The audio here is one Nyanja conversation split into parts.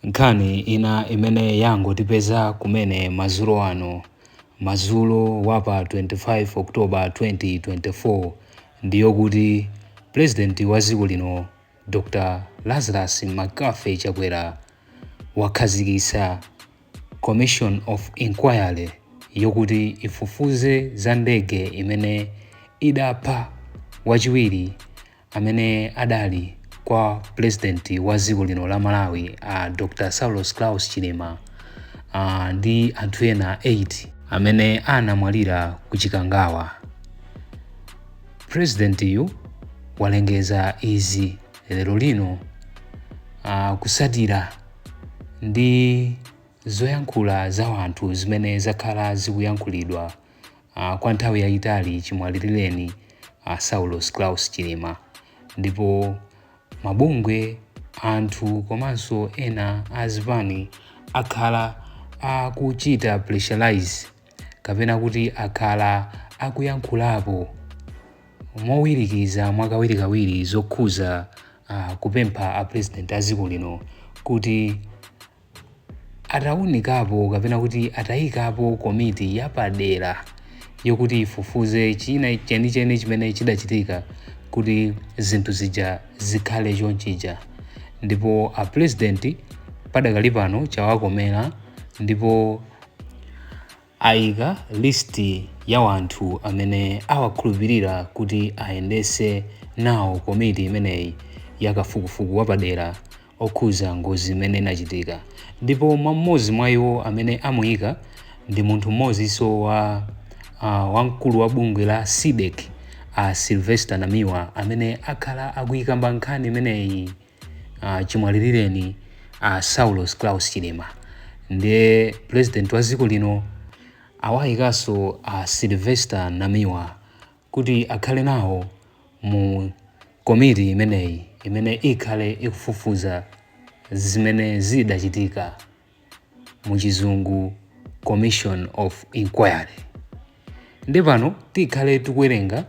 Nkhani ina imene yangotipeza kumene madzulo ano, madzulo wapa 25 Oktoba 2024, ndiyo kuti President wa dziko lino Dr. Lazarus McCaffrey Chakwera wakhazikitsa Commission of Inquiry yokuti ifufuze za ndege imene idapha wachiwiri amene adali kwa President wa dziko lino la Malawi Dr. Chilima ndi anthu ena 8 amene anamwalira ku chikangawa. Presidentiyu walengeza izi lero lino kusatira ndi zoyankhula za anthu zimene zakhala zikuyankhulidwa kwa nthawi yayitali chimwalirireni Chilima, ndipo mabungwe, anthu komanso ena azipani akhala akuchita pressurize kapena kuti akhala akuyankhulapo mowirikiza mwakawirikawiri zokhuza kupempha a president a dziko lino kuti atawunikapo kapena kuti atayikapo komiti yapadera yokuti ifufuze china chenicheni chimene chidachitika kuti zinthu zija zikhale chonchija. Ndipo a president padakali pano chawakomera ndipo ayika listi ya wanthu amene awakhulupirira kuti ayendese nawo komiti imeneyi yakafukufuku wapadera okhuza ngozi imene inachitika. Ndipo mmodzi mwa iwo amene amuyika ndi munthu mmodzinso wamkulu wa bungwe la SIDC Sylvester Namiwa amene akhala akuyikamba nkhani imeneyi chimwalirireni Chilima. Ndiye president wa dziko lino awayikanso Sylvester Namiwa kuti akhale nawo mu komiti imeneyi imene ikhale ikufufuza zimene zidachitika, mu chizungu Commission of Inquiry. Ndi pano tikhale tikuwerenga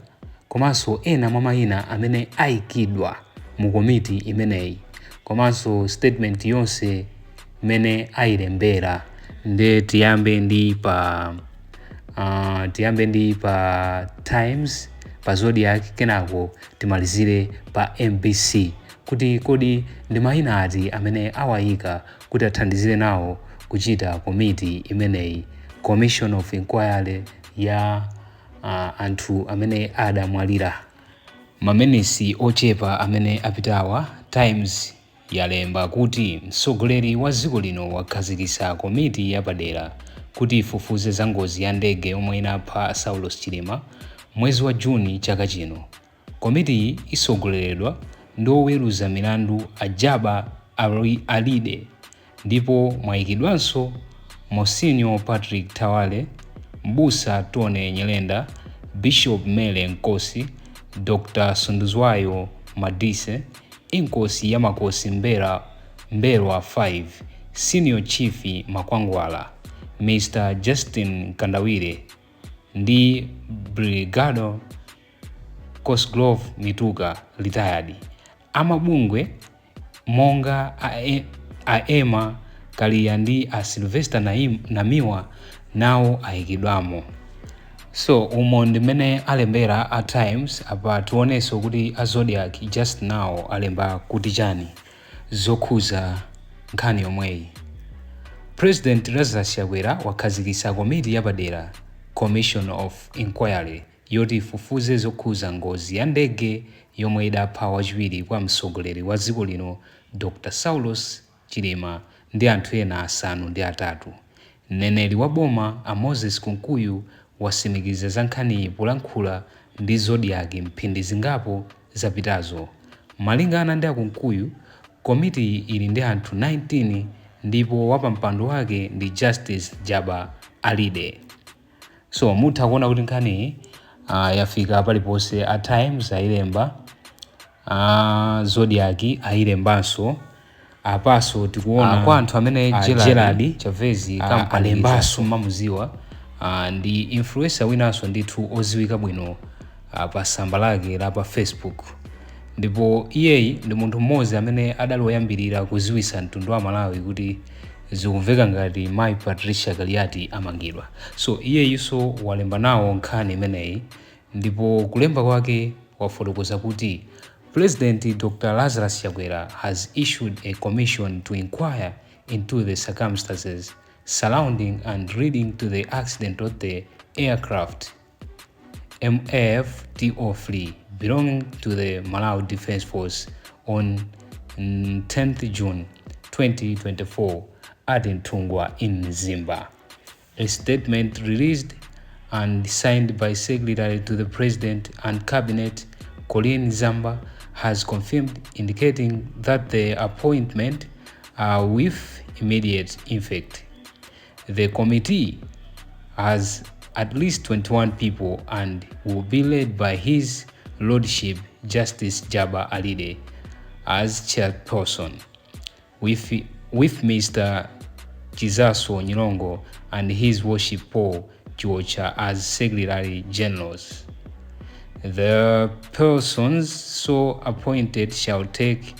komanso ena mwa mayina amene ayikidwa mu komiti imeneyi komanso statement yonse imene ayilembera. Ndi tiyambe ndi pa Times, pa Zodiac, kenako timalizire pa MBC kuti kodi ndi mayina ati amene awayika kuti athandizire nawo kuchita komiti imeneyi, Commission of Inquiry ya anthu amene adamwalira. Mamenesi ochepa amene apitawa, Times yalemba kuti mtsogoleri wa dziko lino wakhazikitsa komiti yapadera kuti ifufuze za ngozi ya ndege yomwe inapha Chilima mwezi wa Juni chaka chino. Komitiyi isogoleredwa ndi oweruza milandu Ajaba Alide, ndipo mwayikidwanso Monsignor Patrick Tawale, Mbusa Tone Nyelenda, Bishop Mele Nkosi, Dr. Sunduzwayo Madise, Inkosi ya Makosi Mberwa 5, Senior Chief Makwangwala, Mr. Justin Kandawire ndi Brigado Cosgrove Mituka retired. Amabungwe monga Emma Kalia ndi Sylvester Namiwa nawo ayikidwamo. So umo ndimene alembera a Times. Apa tionenso kuti a Zodiac just now alemba kuti chani zokhuza nkhani yomweyi. President Lazarus Chakwera wakhazikitsa komiti yapadera, Commission of Inquiry, yoti ifufuze zokhuza ngozi ya ndege yomwe idapha wachiwiri kwa mtsogoleri wa dziko lino Dr. Chilima ndi anthu ena 8. Mneneri wa boma Moses Kunkuyu wasimikiza za nkhaniyi polankhula ndi Zodiac mphindi zingapo zapitazo. Malingana ndi Kunkuyu, komiti ili ndi anthu 19 ndipo wapampando wake ndi Justice Jaba Alide. So mutha kuona kuti nkhaniyi yafika paliponse. A Times ayilemba, Zodiac ayilembanso. Apaso tikuona kwa anthu amene Gerald Chavezi alembanso mamuziwa, ndi influencer winanso ndithu oziwika bwino pa tsamba lake la pa Facebook. ndipo iyeyi ndi munthu mmodzi amene adali woyambirira kuziwisa mtundu wa Malawi kuti zikumveka ngati Mayi Patricia Galiati amangidwa. So iyeyinso walemba nawo nkhani imeneyi, ndipo kulemba kwake wafotokoza kuti President Dr. Lazarus Chakwera has issued a commission to inquire into the circumstances surrounding and leading to the accident of the aircraft MF-DO3 belonging to the Malawi Defense Force on 10th June 2024 at Ntungwa in Zimba. A statement released and signed by Secretary to the President and Cabinet, Colin Zamba, has confirmed, indicating that the appointment are with immediate effect. The committee has at least 21 people and will be led by His Lordship Justice Jaba Alide as chairperson, with Mr. Chizaso Nyilongo and His Worship Paul Chiwocha as Secretary Generals. The persons so appointed shall take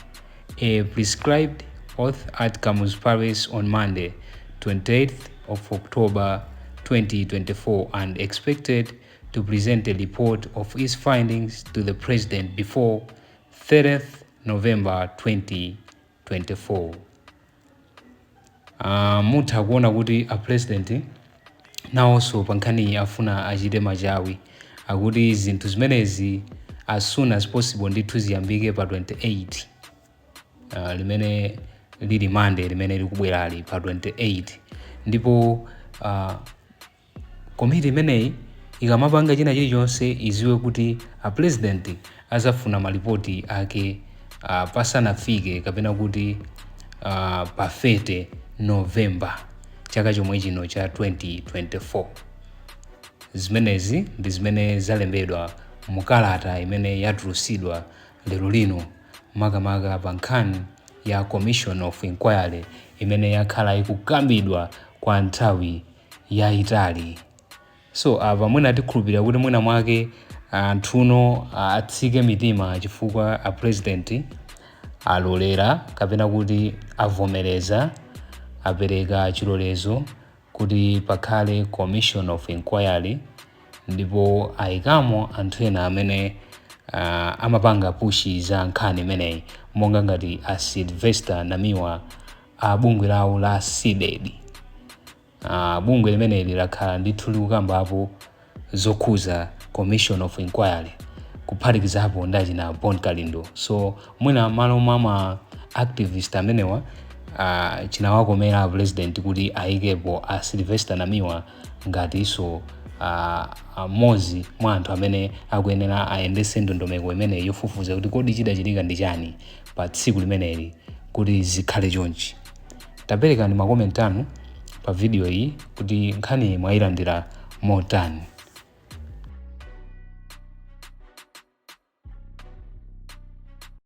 a prescribed oath at Camus Palace on Monday, 28th of October 2024, and expected to present a report of its findings to the President before 30th November 2024. Mutha kuona kuti a president nawonso pa nkhani afuna achite machawi, akuti zinthu zimenezi as soon as possible ndithu ziyambike pa 28 limene lili Monday limene likubwerali pa 28, ndipo komiti imeneyi ikamapanga china chilichonse iziwe kuti a president azafuna malipoti ake pasanafike kapena kuti pa 30 November chaka chomwe chino cha 2024. Zimenezi ndi zimene zalembedwa mukalata imene yatulusidwa lero lino makamaka pa nkhani ya Commission of Inquiry imene yakhala ikukambidwa kwa nthawi yayitali. So apa mwina tikhulupirira kuti mwina mwake anthuno atsike mitima chifukwa a president alolera kapena kuti avomereza apereka chilolezo kuti pakhale Commission of Inquiry, ndipo ayikamo anthu ena amene amapanga pushi za nkhani imeneyi monga ngati a Sylvester Namiwa a bungwe lawo la CDED. Bungwe limeneli lakhala ndithu likukambapo zokhuza Commission of Inquiry kuphatikizapo ndachina Bon Kalindo. So mwina malo mwa activist amenewa chinawakomera president kuti ayikepo a Sylvester Namiwa ngatiso mozi mwa anthu amene akuyenera ayendese ndondomeko imene yofufuza kuti kodi chidachitika ndi chani pa tsiku limeneli kuti zikhale chonchi. Taperekani makomenti anu pa video iyi kuti nkhani mwayilandira motani.